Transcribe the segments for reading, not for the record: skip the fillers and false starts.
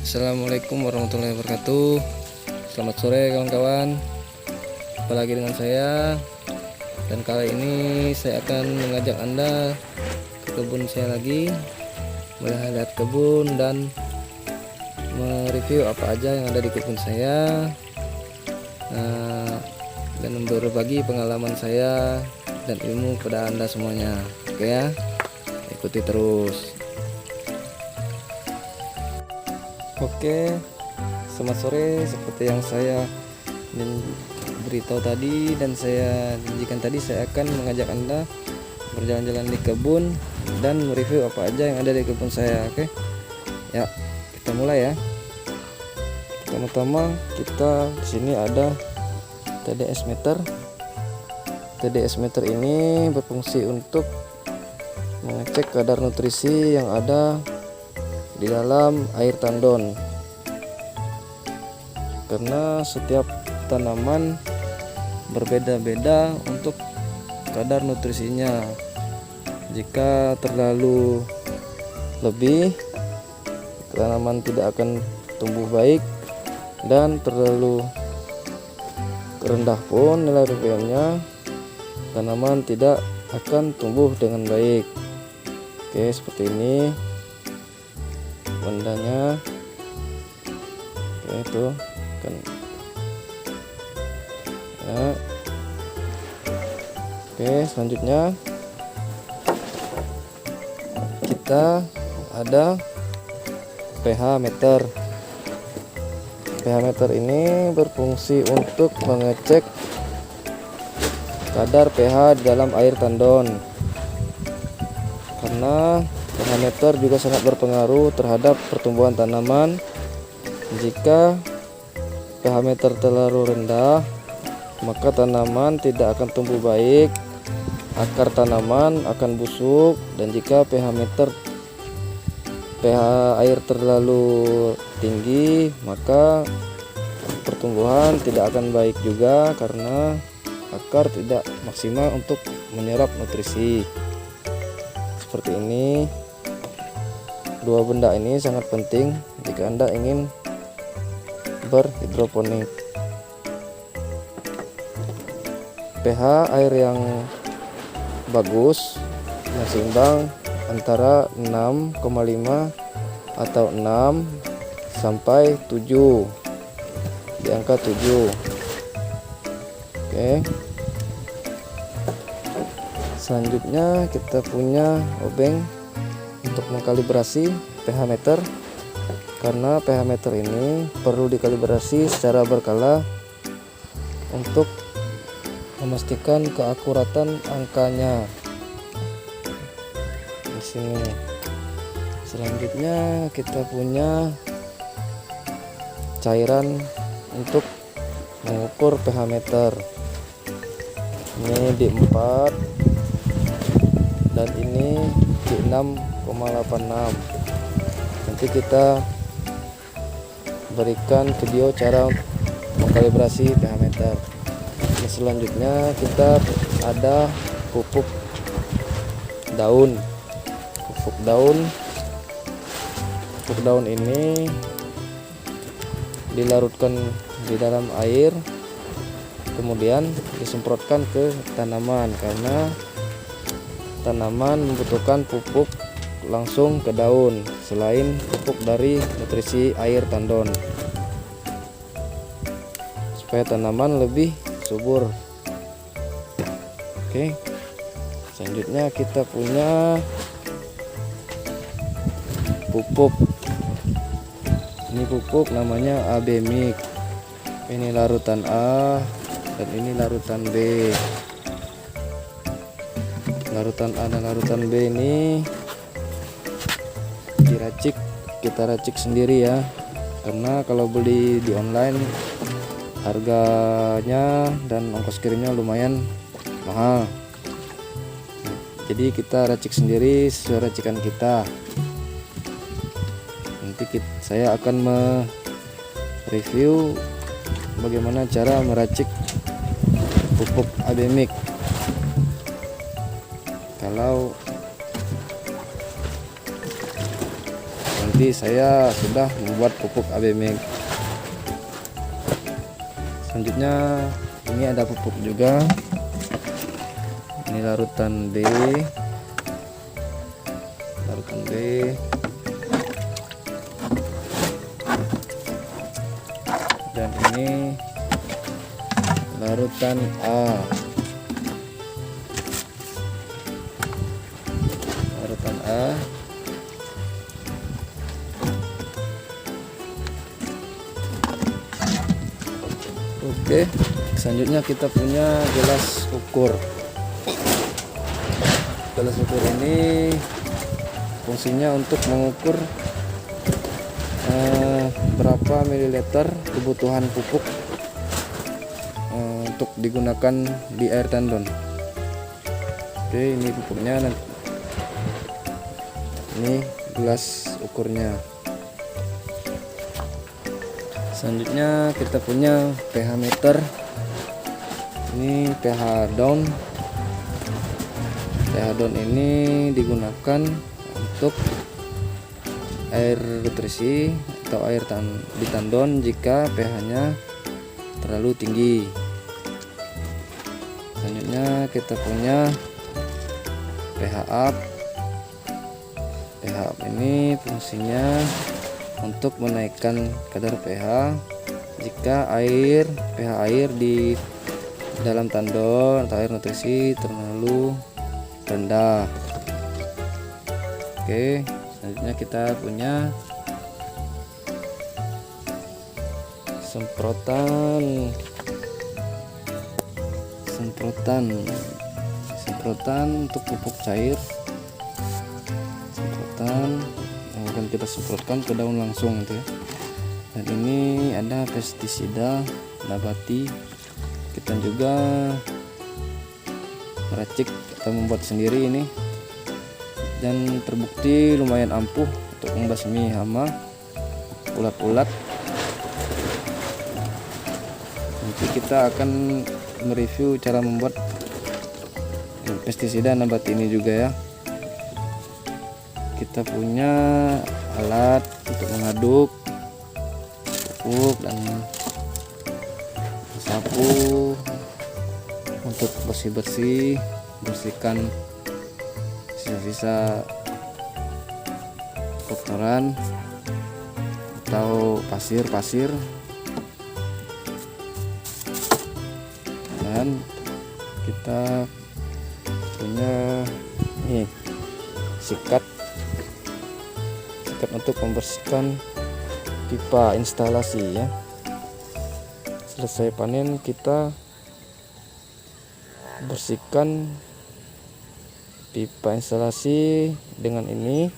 Assalamualaikum warahmatullahi wabarakatuh. Selamat sore kawan-kawan. Apalagi dengan saya. Dan kali ini saya akan mengajak Anda ke kebun saya lagi, melihat kebun dan mereview apa aja yang ada di kebun saya, dan berbagi pengalaman saya dan ilmu kepada Anda semuanya. Oke ya, ikuti terus. Oke, selamat sore. Seperti yang saya beritahu tadi dan saya janjikan tadi, saya akan mengajak Anda berjalan-jalan di kebun dan mereview apa aja yang ada di kebun saya. Oke ya, kita mulai ya. Pertama-tama kita di sini ada TDS meter. TDS meter ini berfungsi untuk mengecek kadar nutrisi yang ada di dalam air tandon, karena setiap tanaman berbeda-beda untuk kadar nutrisinya. Jika terlalu lebih, tanaman tidak akan tumbuh baik, dan terlalu rendah pun nilai ppm-nya, tanaman tidak akan tumbuh dengan baik. Oke, seperti ini bandanya. Oke, itu kan ya. Oke, selanjutnya kita ada pH meter. pH meter ini berfungsi untuk mengecek kadar pH di dalam air tandon, karena pH meter juga sangat berpengaruh terhadap pertumbuhan tanaman. Jika pH meter terlalu rendah, maka tanaman tidak akan tumbuh baik, akar tanaman akan busuk, dan jika pH air terlalu tinggi, maka pertumbuhan tidak akan baik juga, karena akar tidak maksimal untuk menyerap nutrisi. Seperti ini. Dua benda ini sangat penting jika Anda ingin berhidroponik. pH air yang bagus yang seimbang antara 6,5 atau 6 sampai 7, di angka 7. Oke. Selanjutnya kita punya obeng untuk mengkalibrasi pH meter, karena pH meter ini perlu dikalibrasi secara berkala untuk memastikan keakuratan angkanya. Di sini. Selanjutnya kita punya cairan untuk mengukur pH meter. Ini di 4 dan ini di 6,86. Nanti kita berikan video cara mengkalibrasi pH meter. Selanjutnya kita ada pupuk daun. Pupuk daun ini dilarutkan di dalam air, kemudian disemprotkan ke tanaman, karena tanaman membutuhkan pupuk langsung ke daun selain pupuk dari nutrisi air tandon, supaya tanaman lebih subur. Oke, selanjutnya kita punya pupuk. Ini pupuk namanya AB Mix. Ini larutan A dan ini larutan B. Larutan A dan larutan B ini kita racik sendiri ya, karena kalau beli di online harganya dan ongkos kirimnya lumayan mahal. Jadi kita racik sendiri sesuai racikan kita. Nanti saya akan mereview bagaimana cara meracik pupuk AB Mix. Kalau Jadi saya sudah membuat pupuk AB Meg. Selanjutnya ini ada pupuk juga. Ini larutan D. Larutan B. Dan ini larutan A. Larutan A. Oke, selanjutnya kita punya gelas ukur. Gelas ukur ini fungsinya untuk mengukur berapa mililiter kebutuhan pupuk untuk digunakan di air tandon. Oke, ini pupuknya. Ini gelas ukurnya. Selanjutnya kita punya pH meter. Ini pH down. pH down ini digunakan untuk air nutrisi atau air di tandon jika pH-nya terlalu tinggi. Selanjutnya kita punya pH up. pH up ini fungsinya untuk menaikkan kadar pH jika pH air di dalam tandon atau air nutrisi terlalu rendah. Oke, selanjutnya kita punya semprotan untuk pupuk cair. Semprotan yang akan kita semprotkan ke daun langsung gitu ya. Dan ini ada pestisida nabati. Kita juga meracik atau membuat sendiri ini, dan terbukti lumayan ampuh untuk membasmi hama, ulat-ulat. Nanti kita akan mereview cara membuat pestisida nabati ini juga ya. Kita punya alat untuk mengaduk pupuk dan sapu untuk bersihkan sisa-sisa kotoran atau pasir. Dan kita punya ini sikat untuk membersihkan pipa instalasi ya. Selesai panen kita bersihkan pipa instalasi dengan ini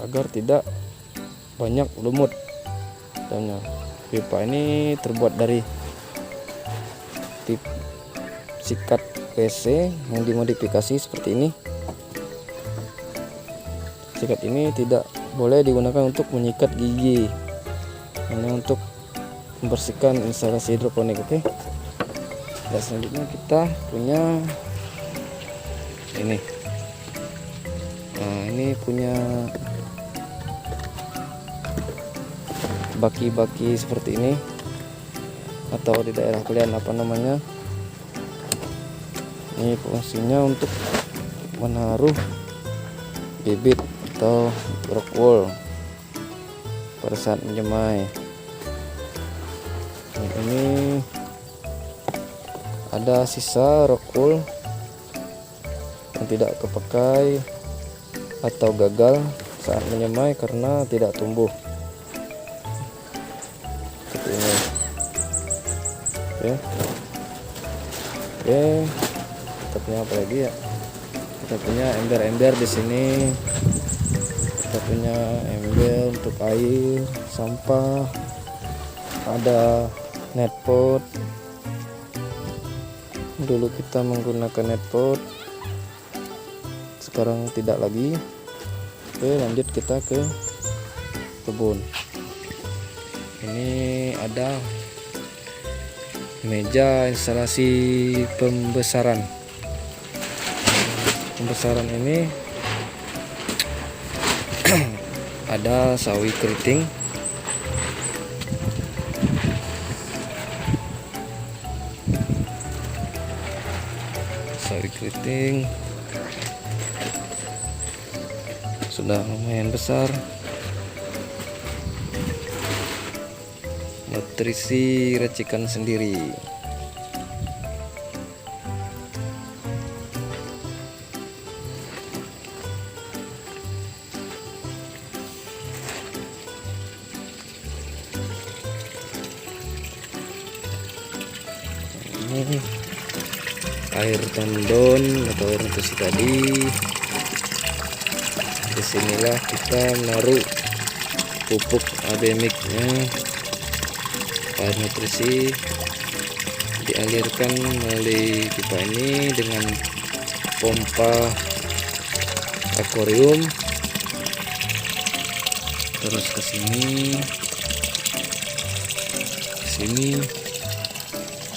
agar tidak banyak lumut. Dan pipa ini terbuat dari sikat WC yang dimodifikasi seperti ini. Sikat ini tidak boleh digunakan untuk menyikat gigi, hanya untuk membersihkan instalasi hidroponik. Oke. Dan selanjutnya kita punya ini. Nah, ini punya baki-baki seperti ini, atau di daerah kalian apa namanya. Ini fungsinya untuk menaruh bibit atau rockwool pada saat menyemai. Ini ada sisa rockwool yang tidak kepakai atau gagal saat menyemai karena tidak tumbuh seperti ini. Oke, kita punya apa lagi ya? Kita punya ember-ember di sini. Kita punya ember untuk air, sampah, ada netpot. Dulu kita menggunakan netpot, sekarang tidak lagi. Oke, lanjut kita ke kebun. Ini ada meja instalasi pembesaran ini ada sawi keriting. Sawi keriting sudah lumayan besar. Nutrisi racikan sendiri. Ini air tandon atau air nutrisi tadi. Disinilah kita menaruh pupuk abemiknya. Air nutrisi dialirkan melalui pipa ini dengan pompa akuarium, terus ke sini,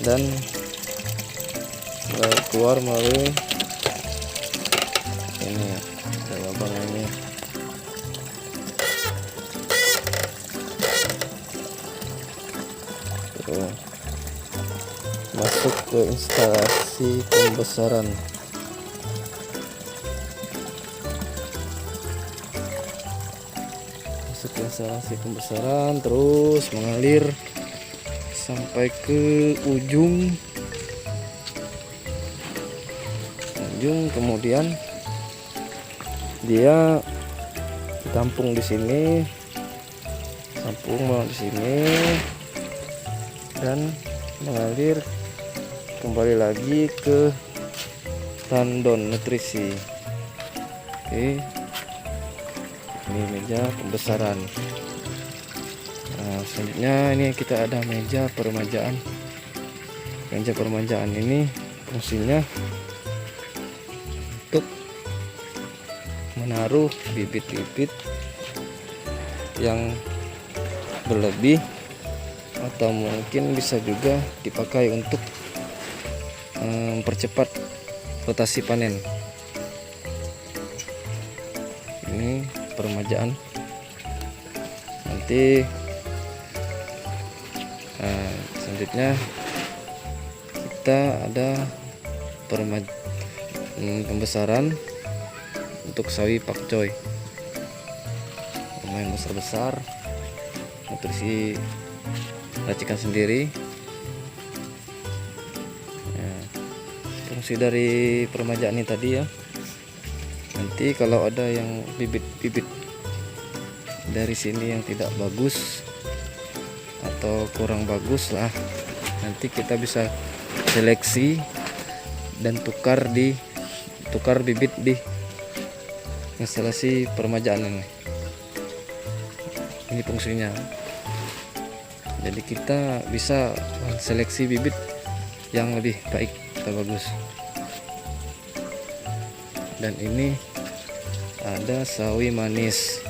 dan keluar melalui ini, ada lubang ini. Tuh, masuk ke instalasi pembesaran. Masuk ke instalasi pembesaran, terus mengalir sampai ke ujung, kemudian dia ditampung di sini, di sini, dan mengalir kembali lagi ke tandon nutrisi. Oke, ini meja pembesaran. Nah, selanjutnya ini kita ada meja peremajaan. Meja peremajaan ini fungsinya untuk menaruh bibit-bibit yang berlebih, atau mungkin bisa juga dipakai untuk mempercepat rotasi panen. Ini peremajaan. Nanti selanjutnya kita ada pembesaran untuk sawi pakcoy, lumayan besar-besar, nutrisi racikan sendiri. Fungsi dari peremajaan ini tadi ya, nanti kalau ada yang bibit-bibit dari sini yang tidak bagus atau kurang bagus lah, nanti kita bisa seleksi dan tukar bibit di instalasi peremajaan ini. Ini fungsinya. Jadi kita bisa seleksi bibit yang lebih baik atau bagus. Dan ini ada sawi manis.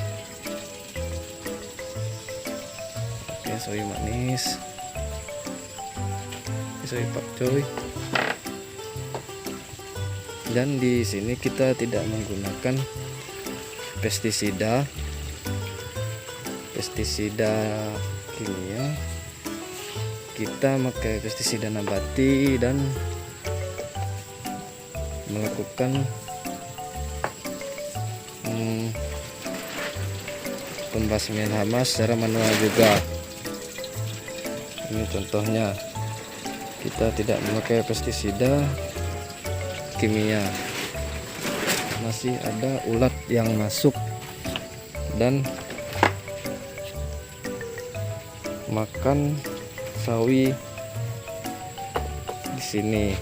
Oke, sawi manis. Ini sawi pakcoy. Dan di sini kita tidak menggunakan pestisida kimia. Kita pakai pestisida nabati dan melakukan pembasmian hama secara manual juga. Ini contohnya, kita tidak memakai pestisida kimia. Masih ada ulat yang masuk dan makan sawi di sini.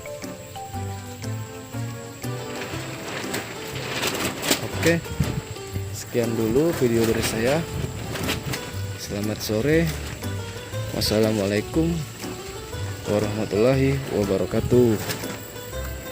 Oke, sekian dulu video dari saya. Selamat sore. Wassalamualaikum warahmatullahi wabarakatuh.